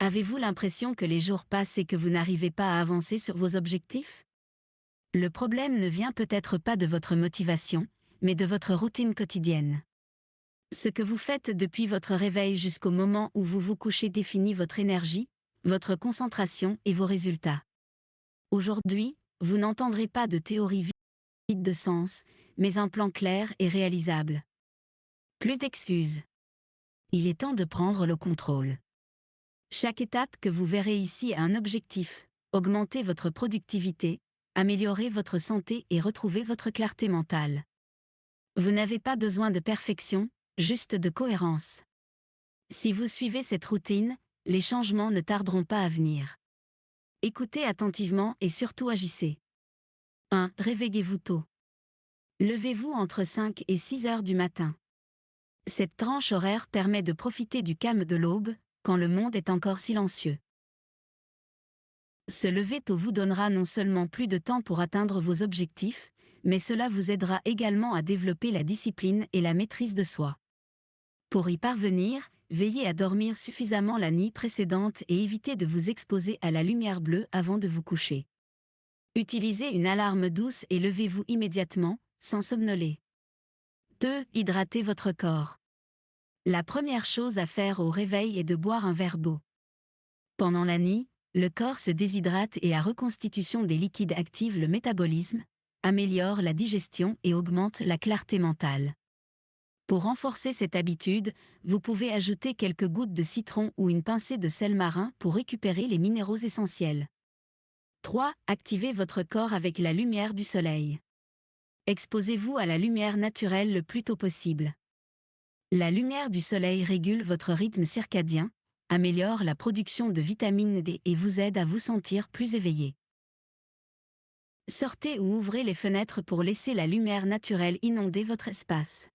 Avez-vous l'impression que les jours passent et que vous n'arrivez pas à avancer sur vos objectifs? Le problème ne vient peut-être pas de votre motivation, mais de votre routine quotidienne. Ce que vous faites depuis votre réveil jusqu'au moment où vous vous couchez définit votre énergie, votre concentration et vos résultats. Aujourd'hui, vous n'entendrez pas de théorie vide de sens, mais un plan clair et réalisable. Plus d'excuses. Il est temps de prendre le contrôle. Chaque étape que vous verrez ici a un objectif: augmenter votre productivité, améliorer votre santé et retrouver votre clarté mentale. Vous n'avez pas besoin de perfection, juste de cohérence. Si vous suivez cette routine, les changements ne tarderont pas à venir. Écoutez attentivement et surtout agissez. 1. Réveillez-vous tôt. Levez-vous entre 5 et 6 heures du matin. Cette tranche horaire permet de profiter du calme de l'aube, quand le monde est encore silencieux. Se lever tôt vous donnera non seulement plus de temps pour atteindre vos objectifs, mais cela vous aidera également à développer la discipline et la maîtrise de soi. Pour y parvenir, veillez à dormir suffisamment la nuit précédente et évitez de vous exposer à la lumière bleue avant de vous coucher. Utilisez une alarme douce et levez-vous immédiatement, sans somnoler. 2. Hydratez votre corps. La première chose à faire au réveil est de boire un verre d'eau. Pendant la nuit, le corps se déshydrate et la reconstitution des liquides active le métabolisme, améliore la digestion et augmente la clarté mentale. Pour renforcer cette habitude, vous pouvez ajouter quelques gouttes de citron ou une pincée de sel marin pour récupérer les minéraux essentiels. 3. Activez votre corps avec la lumière du soleil. Exposez-vous à la lumière naturelle le plus tôt possible. La lumière du soleil régule votre rythme circadien, améliore la production de vitamine D et vous aide à vous sentir plus éveillé. Sortez ou ouvrez les fenêtres pour laisser la lumière naturelle inonder votre espace.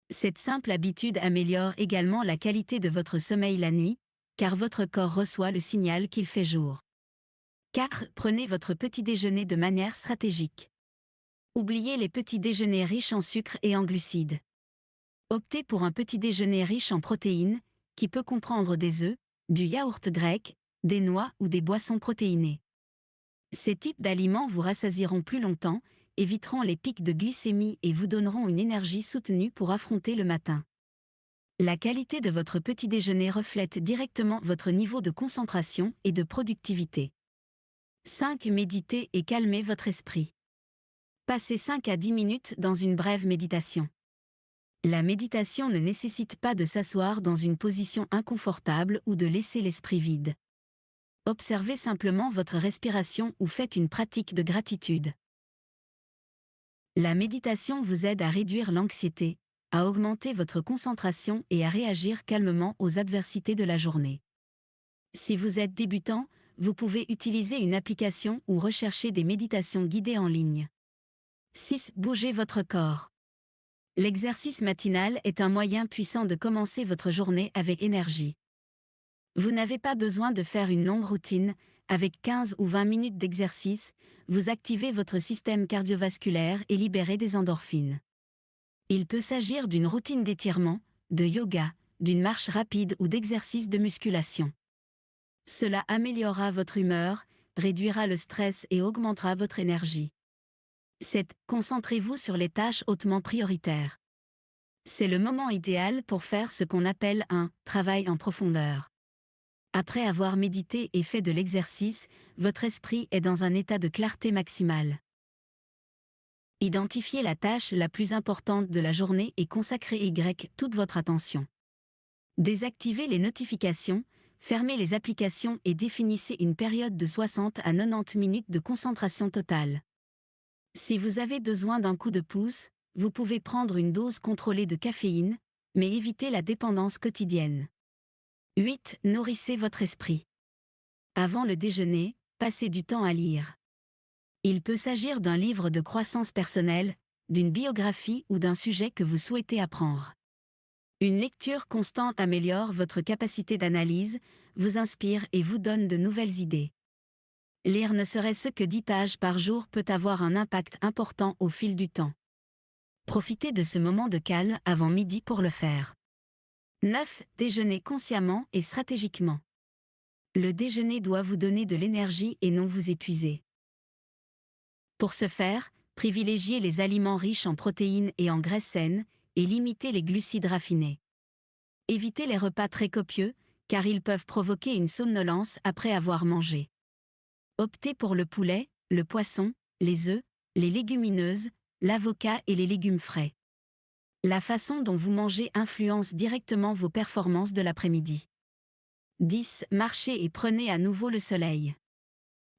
Cette simple habitude améliore également la qualité de votre sommeil la nuit, car votre corps reçoit le signal qu'il fait jour. 4. Prenez votre petit déjeuner de manière stratégique. Oubliez les petits déjeuners riches en sucre et en glucides. Optez pour un petit déjeuner riche en protéines, qui peut comprendre des œufs, du yaourt grec, des noix ou des boissons protéinées. Ces types d'aliments vous rassasieront plus longtemps, éviteront les pics de glycémie et vous donneront une énergie soutenue pour affronter le matin. La qualité de votre petit déjeuner reflète directement votre niveau de concentration et de productivité. 5. Méditez et calmez votre esprit. Passez 5 à 10 minutes dans une brève méditation. La méditation ne nécessite pas de s'asseoir dans une position inconfortable ou de laisser l'esprit vide. Observez simplement votre respiration ou faites une pratique de gratitude. La méditation vous aide à réduire l'anxiété, à augmenter votre concentration et à réagir calmement aux adversités de la journée. Si vous êtes débutant, vous pouvez utiliser une application ou rechercher des méditations guidées en ligne. 6. Bougez votre corps. L'exercice matinal est un moyen puissant de commencer votre journée avec énergie. Vous n'avez pas besoin de faire une longue routine, avec 15 ou 20 minutes d'exercice, vous activez votre système cardiovasculaire et libérez des endorphines. Il peut s'agir d'une routine d'étirement, de yoga, d'une marche rapide ou d'exercice de musculation. Cela améliorera votre humeur, réduira le stress et augmentera votre énergie. 7. Concentrez-vous sur les tâches hautement prioritaires. C'est le moment idéal pour faire ce qu'on appelle un travail en profondeur. Après avoir médité et fait de l'exercice, votre esprit est dans un état de clarté maximale. Identifiez la tâche la plus importante de la journée et consacrez toute votre attention. Désactivez les notifications, fermez les applications et définissez une période de 60 à 90 minutes de concentration totale. Si vous avez besoin d'un coup de pouce, vous pouvez prendre une dose contrôlée de caféine, mais évitez la dépendance quotidienne. 8. Nourrissez votre esprit. Avant le déjeuner, passez du temps à lire. Il peut s'agir d'un livre de croissance personnelle, d'une biographie ou d'un sujet que vous souhaitez apprendre. Une lecture constante améliore votre capacité d'analyse, vous inspire et vous donne de nouvelles idées. Lire ne serait-ce que 10 pages par jour peut avoir un impact important au fil du temps. Profitez de ce moment de calme avant midi pour le faire. 9. Déjeunez consciemment et stratégiquement. Le déjeuner doit vous donner de l'énergie et non vous épuiser. Pour ce faire, privilégiez les aliments riches en protéines et en graisses saines, et limitez les glucides raffinés. Évitez les repas très copieux, car ils peuvent provoquer une somnolence après avoir mangé. Optez pour le poulet, le poisson, les œufs, les légumineuses, l'avocat et les légumes frais. La façon dont vous mangez influence directement vos performances de l'après-midi. 10. Marchez et prenez à nouveau le soleil.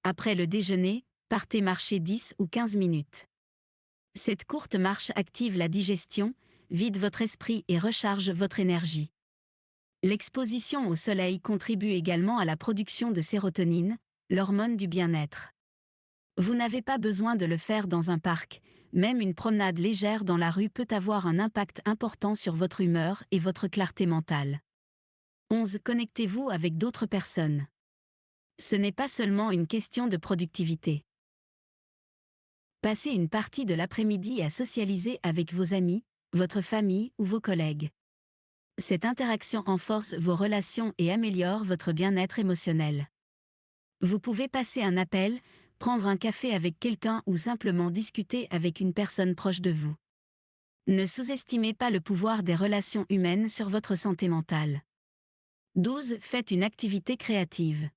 Après le déjeuner, partez marcher 10 ou 15 minutes. Cette courte marche active la digestion, vide votre esprit et recharge votre énergie. L'exposition au soleil contribue également à la production de sérotonine, l'hormone du bien-être. Vous n'avez pas besoin de le faire dans un parc, même une promenade légère dans la rue peut avoir un impact important sur votre humeur et votre clarté mentale. 11. Connectez-vous avec d'autres personnes. Ce n'est pas seulement une question de productivité. Passez une partie de l'après-midi à socialiser avec vos amis, votre famille ou vos collègues. Cette interaction renforce vos relations et améliore votre bien-être émotionnel. Vous pouvez passer un appel, prendre un café avec quelqu'un ou simplement discuter avec une personne proche de vous. Ne sous-estimez pas le pouvoir des relations humaines sur votre santé mentale. 12. Faites une activité créative.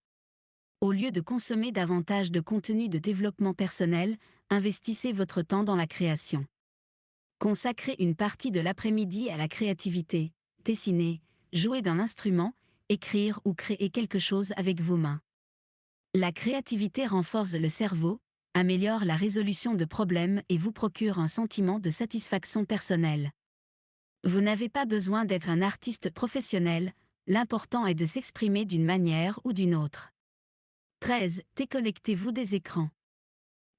Au lieu de consommer davantage de contenu de développement personnel, investissez votre temps dans la création. Consacrez une partie de l'après-midi à la créativité, dessiner, jouer d'un instrument, écrire ou créer quelque chose avec vos mains. La créativité renforce le cerveau, améliore la résolution de problèmes et vous procure un sentiment de satisfaction personnelle. Vous n'avez pas besoin d'être un artiste professionnel, l'important est de s'exprimer d'une manière ou d'une autre. 13. Déconnectez-vous des écrans.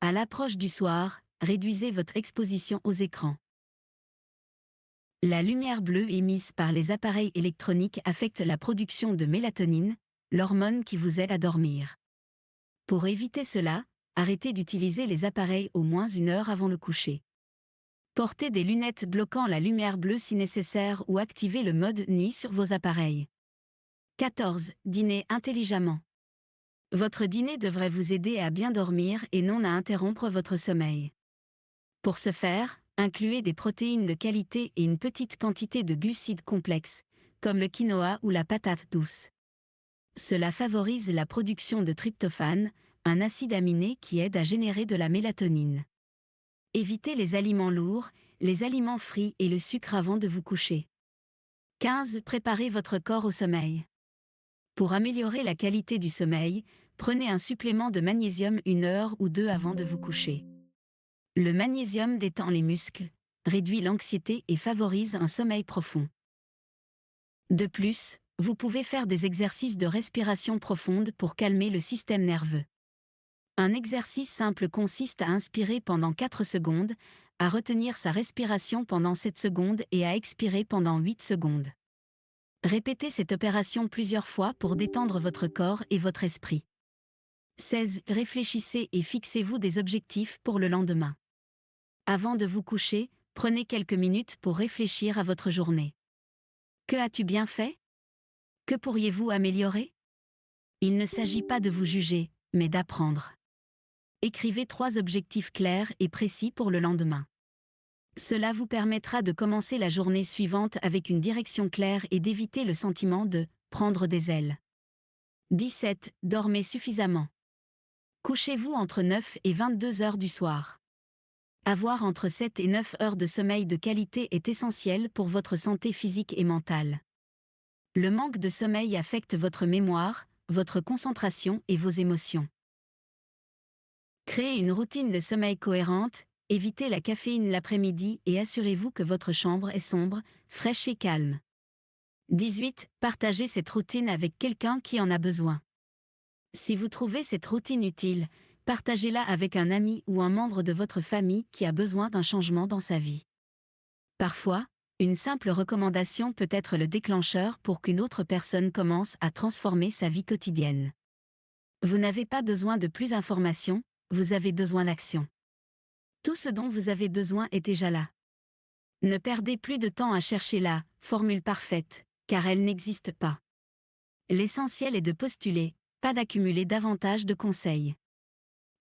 À l'approche du soir, réduisez votre exposition aux écrans. La lumière bleue émise par les appareils électroniques affecte la production de mélatonine, l'hormone qui vous aide à dormir. Pour éviter cela, arrêtez d'utiliser les appareils au moins 1 heure avant le coucher. Portez des lunettes bloquant la lumière bleue si nécessaire ou activez le mode nuit sur vos appareils. 14. Dînez intelligemment. Votre dîner devrait vous aider à bien dormir et non à interrompre votre sommeil. Pour ce faire, incluez des protéines de qualité et une petite quantité de glucides complexes, comme le quinoa ou la patate douce. Cela favorise la production de tryptophane, un acide aminé qui aide à générer de la mélatonine. Évitez les aliments lourds, les aliments frits et le sucre avant de vous coucher. 15. Préparez votre corps au sommeil. Pour améliorer la qualité du sommeil, prenez un supplément de magnésium 1 heure ou 2 avant de vous coucher. Le magnésium détend les muscles, réduit l'anxiété et favorise un sommeil profond. De plus, vous pouvez faire des exercices de respiration profonde pour calmer le système nerveux. Un exercice simple consiste à inspirer pendant 4 secondes, à retenir sa respiration pendant 7 secondes et à expirer pendant 8 secondes. Répétez cette opération plusieurs fois pour détendre votre corps et votre esprit. 16. Réfléchissez et fixez-vous des objectifs pour le lendemain. Avant de vous coucher, prenez quelques minutes pour réfléchir à votre journée. Que as-tu bien fait? Que pourriez-vous améliorer? Il ne s'agit pas de vous juger, mais d'apprendre. Écrivez 3 objectifs clairs et précis pour le lendemain. Cela vous permettra de commencer la journée suivante avec une direction claire et d'éviter le sentiment de « prendre des ailes ». 17. Dormez suffisamment. Couchez-vous entre 9 et 22 heures du soir. Avoir entre 7 et 9 heures de sommeil de qualité est essentiel pour votre santé physique et mentale. Le manque de sommeil affecte votre mémoire, votre concentration et vos émotions. Créez une routine de sommeil cohérente, évitez la caféine l'après-midi et assurez-vous que votre chambre est sombre, fraîche et calme. 18. Partagez cette routine avec quelqu'un qui en a besoin. Si vous trouvez cette routine utile, partagez-la avec un ami ou un membre de votre famille qui a besoin d'un changement dans sa vie. Parfois, une simple recommandation peut être le déclencheur pour qu'une autre personne commence à transformer sa vie quotidienne. Vous n'avez pas besoin de plus d'informations, vous avez besoin d'action. Tout ce dont vous avez besoin est déjà là. Ne perdez plus de temps à chercher la formule parfaite, car elle n'existe pas. L'essentiel est de postuler, pas d'accumuler davantage de conseils.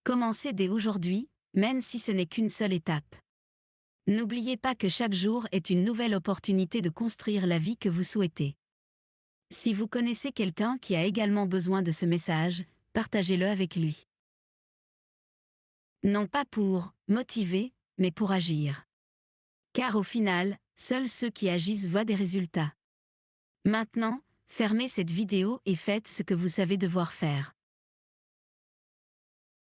Commencez dès aujourd'hui, même si ce n'est qu'une seule étape. N'oubliez pas que chaque jour est une nouvelle opportunité de construire la vie que vous souhaitez. Si vous connaissez quelqu'un qui a également besoin de ce message, partagez-le avec lui. Non pas pour motiver, mais pour agir. Car au final, seuls ceux qui agissent voient des résultats. Maintenant, fermez cette vidéo et faites ce que vous savez devoir faire.